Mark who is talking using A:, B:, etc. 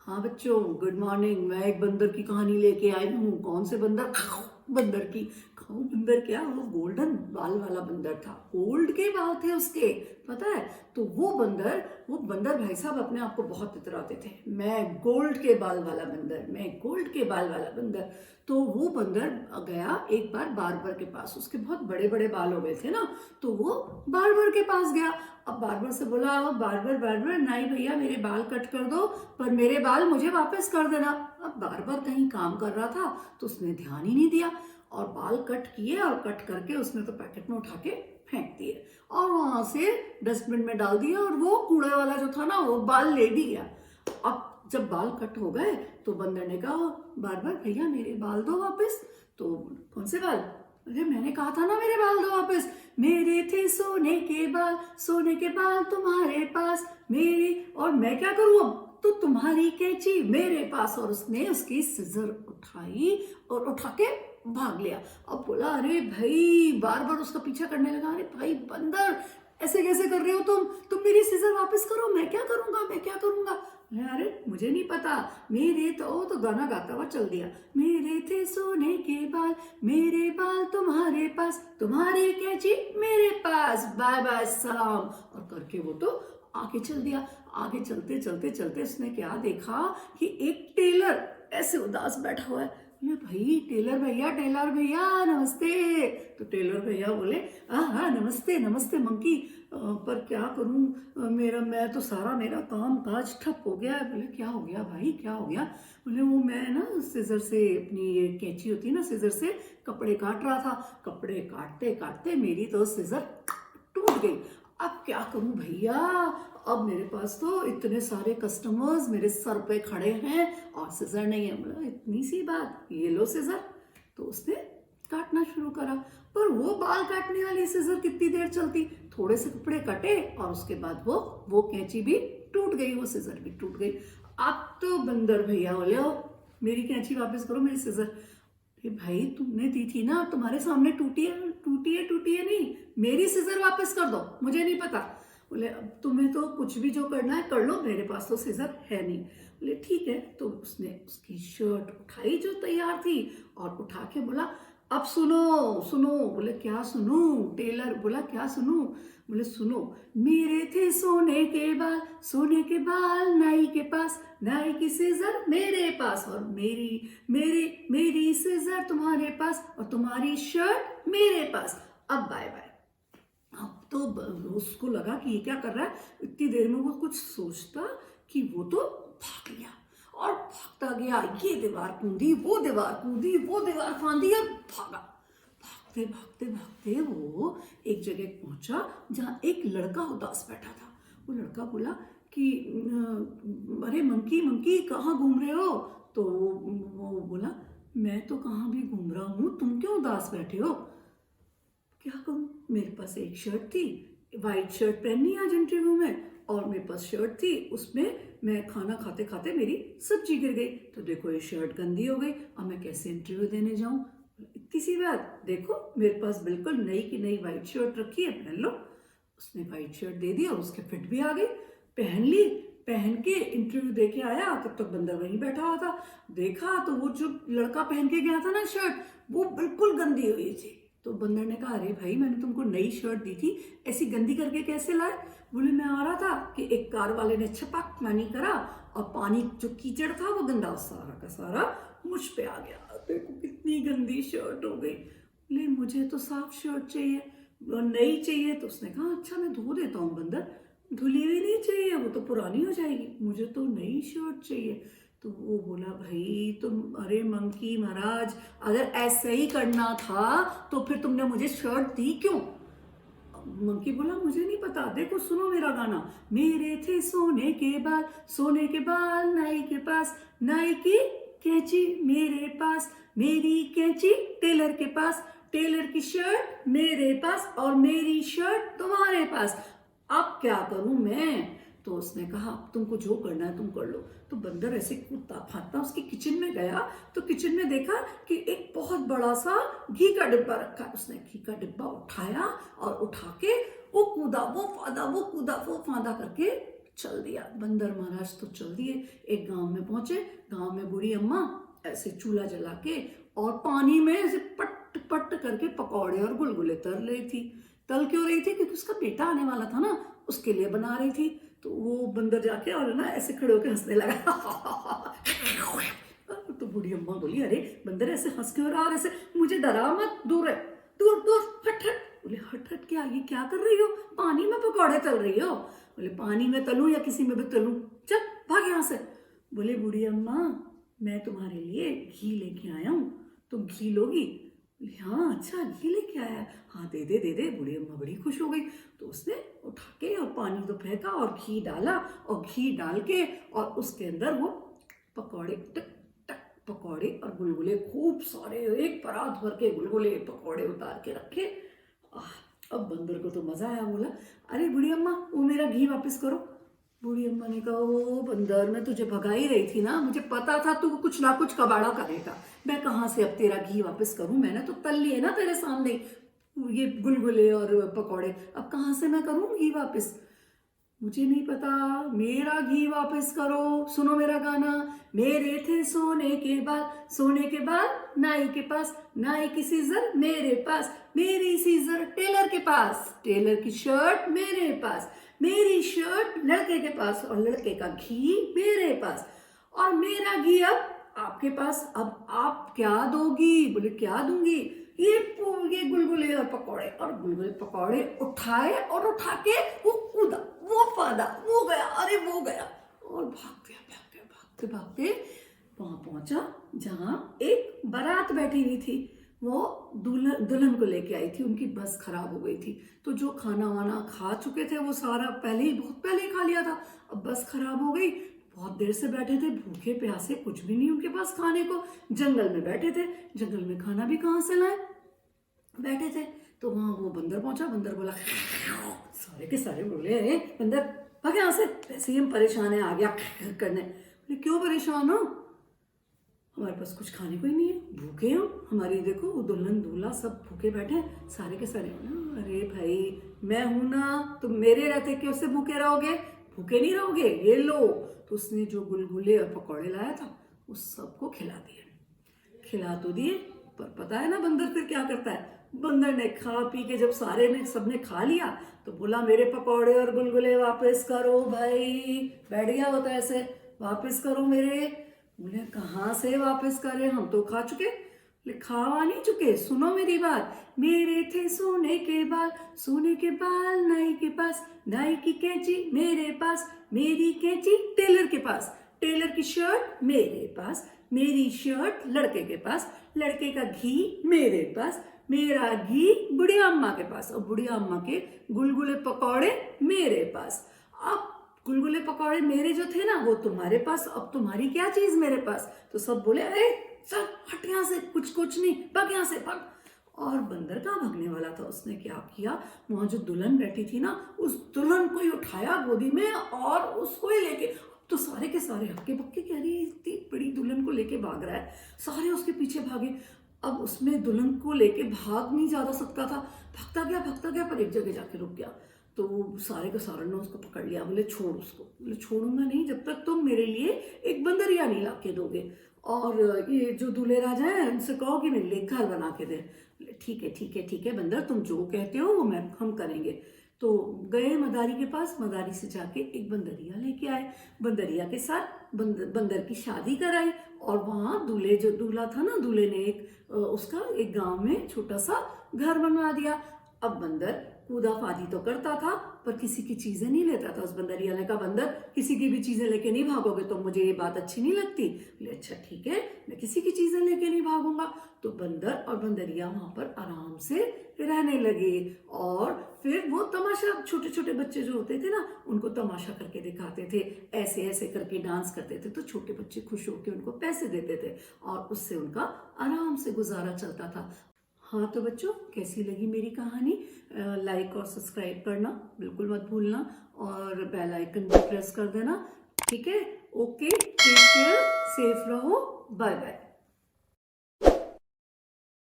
A: हाँ बच्चों, good morning. मैं एक बंदर की कहानी लेके आई हूँ। कौन से बंदर? बंदर की। खाऊ बंदर क्या, वो गोल्डन बाल वाला बंदर था। गोल्ड के बाल थे उसके, पता है। तो वो बंदर भाई साहब अपने आप को बहुत इतराते थे। मैं गोल्ड के बाल वाला बंदर, मैं गोल्ड के बाल वाला बंदर। तो वो बंदर गया एक बार बार्बर के पास। उसके बहुत बड़े बड़े बाल हो गए थे ना, तो वो बार्बर के पास गया। अब बार्बर से बोला, बार्बर बार्बर, नाई भैया मेरे बाल कट कर दो, पर मेरे बाल मुझे वापस कर देना। अब बार्बर कहीं काम कर रहा था तो उसने ध्यान ही नहीं दिया और बाल कट किए, और कट करके उसने तो पैकेट में उठा के फेंक दिए और वहां से डस्टबिन में डाल दिया। और वो कूड़े वाला जो था ना, वो बाल ले भी गया। अब जब बाल कट हो गए तो बंदर ने कहा, बार्बर भैया मेरे बाल दो वापस। तो कौन से बाल? अरे मैंने कहा था ना मेरे बाल दो वापस। मेरे थे सोने के बाल, सोने के बाल तुम्हारे पास मेरे, और मैं क्या करूं अब? तो तुम्हारी कैंची मेरे पास। और उसने उसकी सिजर उठाई और उठा के भाग लिया। अब बोला, अरे भाई, बार बार उसका पीछा करने लगा। अरे भाई बंदर, ऐसे कैसे कर रहे हो तुम मेरी सिजर वापस करो, मैं क्या करूंगा, मैं क्या करूंगा। अरे मुझे नहीं पता, मेरे तो गाना गाता हुआ चल दिया। मेरे थे सोने के बाल, मेरे बाल तुम्हारे पास, तुम्हारी कैंची मेरे पास, बाय बाय सलाम। और करके वो तो आगे चल दिया। आगे चलते चलते चलते उसने क्या देखा कि एक टेलर ऐसे उदास बैठा हुआ है। बोले, भाई टेलर भैया नमस्ते। तो टेलर भैया बोले, हाँ हाँ नमस्ते नमस्ते मंकी, पर क्या करूं, मेरा काम काज ठप हो गया है। बोले, क्या हो गया भाई, क्या हो गया? बोले, वो मैं ना सिजर से, अपनी ये कैंची होती है ना, सिजर से कपड़े काट रहा था। कपड़े काटते काटते मेरी तो सिजर टूट गई। अब क्या करूं भैया? अब मेरे पास तो इतने सारे कस्टमर्स मेरे सर पे खड़े हैं और सिजर नहीं है। बोला, इतनी सी बात, ये लो सिजर। तो उसने काटना शुरू करा। पर वो बाल काटने वाली सिजर कितनी देर चलती? थोड़े से कपड़े कटे और उसके बाद वो कैंची भी टूट गई, वो सिजर भी टूट गई। अब तो बंदर भैया बोले, ओ मेरी कैंची वापस करो, मेरी सिजर। अरे भाई, तुमने दी थी ना, तुम्हारे सामने टूटी है नहीं, मेरी सिजर वापस कर दो, मुझे नहीं पता। बोले, अब तुम्हें तो कुछ भी जो करना है कर लो, मेरे पास तो सिजर है नहीं। बोले, ठीक है। तो उसने उसकी शर्ट उठाई जो तैयार थी और उठा के बोला, अब सुनो सुनो। बोले, क्या सुनूं? टेलर बोला, क्या सुनूं? बोले, सुनो, मेरे थे सोने के बाल नाई के पास, नाई की सिजर मेरे पास, और मेरी सिजर तुम्हारे पास, और तुम्हारी शर्ट मेरे पास। अब बाय बाय। अब तो उसको लगा कि ये क्या कर रहा है। इतनी देर में वो कुछ सोचता कि वो तो भाग गया और भागता गया। ये दीवार कूदी, वो दीवार कूदी, वो दीवार फांदी और भागा। भागते भागते भागते वो एक जगह पहुंचा जहां एक लड़का उदास बैठा था। वो लड़का बोला कि अरे मंकी मंकी, कहाँ घूम रहे हो? तो वो बोला, मैं तो कहाँ भी घूम रहा हूँ, तुम क्यों उदास बैठे हो? क्या करूं, मेरे पास एक शर्ट थी, वाइट शर्ट पहननी आज इंटरव्यू में, और मेरे पास शर्ट थी, उसमें मैं खाना खाते खाते मेरी सब्जी गिर गई। तो देखो ये शर्ट गंदी हो गई, अब मैं कैसे इंटरव्यू देने जाऊं? इतनी सी बात, देखो मेरे पास बिल्कुल नई की नई वाइट शर्ट रखी है, पहन लो। उसने वाइट शर्ट दे दी और उसके फिट भी आ गई। पहन ली, पहन के इंटरव्यू दे के आया। तब तक बंदर वहीं बैठा हुआ था। देखा तो वो जो लड़का पहन के गया था ना शर्ट, वो बिल्कुल गंदी हुई थी। तो बंदर ने कहा, अरे भाई, मैंने तुमको नई शर्ट दी थी, ऐसी गंदी करके कैसे लाए? बोले, मैं आ रहा था कि एक कार वाले ने छपाक पानी करा और पानी जो कीचड़ था वो गंदा सारा का सारा मुझ पे आ गया। देखो कितनी गंदी शर्ट हो गई। बोले, मुझे तो साफ शर्ट चाहिए और नई चाहिए। तो उसने कहा, अच्छा मैं धो देता हूँ बंदर, धुली हुई नहीं चाहिए, वो तो पुरानी हो जाएगी, मुझे तो नई शर्ट चाहिए। तो वो बोला, भाई तुम, अरे मंकी महाराज, अगर ऐसे ही करना था तो फिर तुमने मुझे शर्ट दी क्यों? मंकी बोला, मुझे नहीं पता, देखो सुनो मेरा गाना। मेरे थे सोने के बाल नाई के पास, नाई की कैंची मेरे पास, मेरी कैंची टेलर के पास, टेलर की शर्ट मेरे पास, और मेरी शर्ट तुम्हारे पास। अब क्या करूं मैं? तो उसने कहा, तुमको जो करना है तुम कर लो। तो बंदर ऐसे कूदता फांदता उसकी किचन में गया। तो किचन में देखा कि एक बहुत बड़ा सा घी का डिब्बा रखा है। उसने घी का डिब्बा उठाया और उठा के वो कूदा, वो फांदा, वो कूदा, वो फांदा करके चल दिया बंदर महाराज, तो चल दिए। एक गांव में पहुंचे। गांव में बूढ़ी अम्मा ऐसे चूल्हा जला के और पानी में ऐसे पट पट करके पकौड़े और गुलगुले तल रही थी। तल क्यों रही थी? क्योंकि उसका बेटा आने वाला था ना, उसके लिए बना रही थी। तो वो बंदर जाके और ना ऐसे खड़े होकर हंसने लगा। तो बूढ़ी अम्मा बोली, अरे बंदर ऐसे हंस क्यों रहा, और ऐसे मुझे डरा मत, दूर है, दूर दूर, हट हट। बोले हट हट क्या, ये क्या कर रही हो? पानी में पकौड़े तल रही हो? बोले पानी में तलूं या किसी में भी तलूं, चल भाग यहाँ से। बोले बूढ़ी अम्मा मैं तुम्हारे लिए घी लेके आया हूँ, तुम घी लोगी? बोले हाँ अच्छा घी लेके आया है, हाँ दे दे दे दे। बूढ़ी अम्मा बड़ी खुश हो गई। तो उसने उठा के और पानी तो फेंका और घी डाला, और घी डाल के और उसके अंदर वो पकौड़े टक टक पकौड़े और गुलगुले खूब सारे, एक परात भर के गुलगुले पकौड़े उतार के रखे। अब बंदर को तो मजा आया। बोला अरे बूढ़ी अम्मा वो मेरा घी वापस करो। बूढ़ी अम्मा ने कहा ओ बंदर मैं तुझे भगा ही रही थी ना, मुझे पता था तू कुछ ना कुछ कबाड़ा करेगा, मैं कहाँ से अब तेरा घी वापस करूं, मैंने तो तल लिए ना तेरे सामने ये गुलगुले और पकौड़े, अब कहाँ से मैं करूं घी वापस? मुझे नहीं पता, मेरा घी वापस करो। सुनो मेरा गाना, मेरे थे सोने के बाल, सोने के बाल नाई के पास, नाई की सीजर मेरे पास, मेरी सीजर टेलर के पास, टेलर की शर्ट मेरे पास, मेरी शर्ट लड़के के पास, और लड़के का घी मेरे पास, और मेरा घी अब आपके पास, अब आप क्या दोगी? बोले क्या दूंगी? ये गुलगुले और पकौड़े। और गुलगुले पकौड़े उठाए और उठा के वो कूदा, वो फादा, वो गया, अरे वो गया, और भागते भागते भागते भागते वहां पहुंचा जहां एक बारात बैठी हुई थी। वो दुल्हन को लेके आई थी, उनकी बस खराब हो गई थी, तो जो खाना वाना खा चुके थे वो सारा पहले ही, बहुत पहले ही खा लिया था। अब बस खराब हो गई, बहुत देर से बैठे थे, भूखे प्यासे, कुछ भी नहीं उनके पास खाने को, जंगल में बैठे थे, जंगल में खाना भी कहाँ से लाए, बैठे थे। तो वहां वो बंदर पहुंचा। बंदर बोला, सारे के सारे बोले अरे बंदर भाग यहाँ से, वैसे ही हम परेशान है, आ गया करने। बोले क्यों परेशान हो? हमारे पास कुछ खाने को ही नहीं है, भूखे हो, हमारी देखो वो दुल्हन दूल्हा सब भूखे बैठे हैं। सारे के सारे अरे भाई मैं हूं ना, तुम मेरे रहते क्यों से भूखे रहोगे? भूखे नहीं रहोगे, ये लो। तो उसने जो गुलगुले और पकौड़े लाया था उस सबको खिला दिए। खिला तो दिए, पर पता है ना बंदर फिर क्या करता है? बंदर ने खा पी के जब सारे ने सबने खा लिया तो बोला मेरे पकौड़े और गुलगुले वापस करो भाई। बैठ गया होता ऐसे, वापस करो मेरे। बोले कहाँ से वापस करें, हम तो खा चुके। बोले खावा नहीं चुके, सुनो मेरी बात, मेरे थे सोने के बाल, सोने के बाल नाई के पास, नाई की कैंची मेरे पास, मेरी कैंची टेलर के पास, टेलर की शर्ट मेरे पास, मेरी शर्ट लड़के के पास, लड़के का घी मेरे पास, मेरा घी बुढ़िया अम्मा के पास, और बुढ़िया अम्मा के गुलगुले पकौड़े मेरे पास। अब गुलगुले पकौड़े मेरे जो थे ना वो तुम्हारे पास, अब तुम्हारी क्या चीज मेरे पास? तो सब बोले अरे चल हट यहाँ से, कुछ नहीं, भाग यहाँ से भाग। और बंदर कहाँ भागने वाला था, उसने क्या किया, वहां जो दुल्हन बैठी थी ना उस दुल्हन को ही उठाया गोदी में और उसको ही लेके, तो सारे के सारे हक्के बक्के कह रही इतनी बड़ी दुल्हन को लेके भाग रहा है, सारे उसके पीछे भागे। अब उसमें दुल्हन को लेके भाग नहीं ज्यादा सकता था, भागता गया पर एक जगह जाके रुक गया। तो सारे के सारे ने उसको पकड़ लिया। बोले छोड़ उसको। बोले छोड़ूंगा नहीं जब तक तुम मेरे लिए एक बंदरिया नहीं ला के दोगे, और ये जो दूल्हे राजा है उनसे कहो कि मेरे लिए घर बना के दे। बोले ठीक है बंदर, तुम जो कहते हो वो हम करेंगे। तो गए मदारी के पास, मदारी से जाके एक बंदरिया लेके आए, बंदरिया के साथ बंदर की शादी कराई। और वहाँ दूल्हे जो दूल्हा था ना, दूल्हे ने उसका एक गांव में छोटा सा घर बनवा दिया। अब बंदर कूदा फादी तो करता था पर किसी की चीजें नहीं लेता था। उस बंदरिया ने कहा बंदर किसी की भी चीजें लेके नहीं भागोगे तो मुझे ये बात अच्छी नहीं लगती। बोले अच्छा ठीक है, मैं किसी की चीजें लेके नहीं भागूंगा। तो बंदर और बंदरिया वहां पर आराम से रहने लगे। और फिर वो तमाशा, छोटे छोटे बच्चे जो होते थे ना उनको तमाशा करके दिखाते थे, ऐसे ऐसे करके डांस करते थे, तो छोटे बच्चे खुश होकर उनको पैसे देते थे और उससे उनका आराम से गुजारा चलता था। हाँ तो बच्चों कैसी लगी मेरी कहानी? लाइक और सब्सक्राइब करना बिल्कुल मत भूलना, और बेल आइकन भी प्रेस कर देना। ठीक है, ओके, टेक केयर, सेफ रहो, बाय बाय।